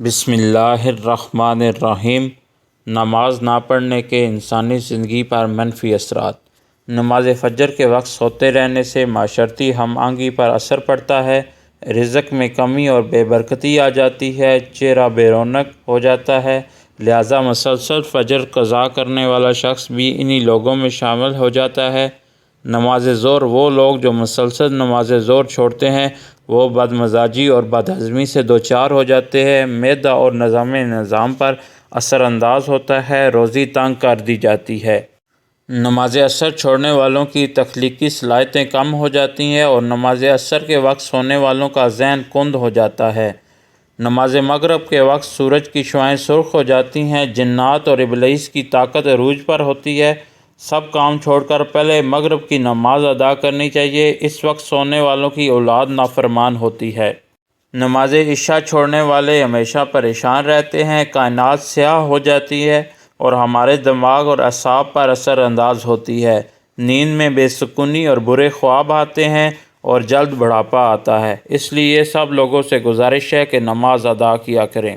بسم اللہ الرحمن الرحیم۔ نماز نہ پڑھنے کے انسانی زندگی پر منفی اثرات۔ نماز فجر کے وقت سوتے رہنے سے معاشرتی ہم آہنگی پر اثر پڑتا ہے، رزق میں کمی اور بے برکتی آ جاتی ہے، چہرہ بے رونق ہو جاتا ہے، لہذا مسلسل فجر قضا کرنے والا شخص بھی انہی لوگوں میں شامل ہو جاتا ہے۔ نماز ظہر وہ لوگ جو مسلسل نماز ظہر چھوڑتے ہیں وہ بد مزاجی اور بد ہضمی سے دوچار ہو جاتے ہیں، معدہ اور نظام پر اثر انداز ہوتا ہے، روزی تنگ کر دی جاتی ہے۔ نماز عصر چھوڑنے والوں کی تخلیقی صلاحیتیں کم ہو جاتی ہیں اور نماز عصر کے وقت سونے والوں کا ذہن کند ہو جاتا ہے۔ نماز مغرب کے وقت سورج کی شعاعیں سرخ ہو جاتی ہیں، جنات اور ابلیس کی طاقت عروج پر ہوتی ہے۔ سب کام چھوڑ کر پہلے مغرب کی نماز ادا کرنی چاہیے، اس وقت سونے والوں کی اولاد نافرمان ہوتی ہے۔ نماز عشاء چھوڑنے والے ہمیشہ پریشان رہتے ہیں، کائنات سیاہ ہو جاتی ہے اور ہمارے دماغ اور اعصاب پر اثر انداز ہوتی ہے، نیند میں بے سکونی اور برے خواب آتے ہیں اور جلد بڑھاپا آتا ہے۔ اس لیے سب لوگوں سے گزارش ہے کہ نماز ادا کیا کریں۔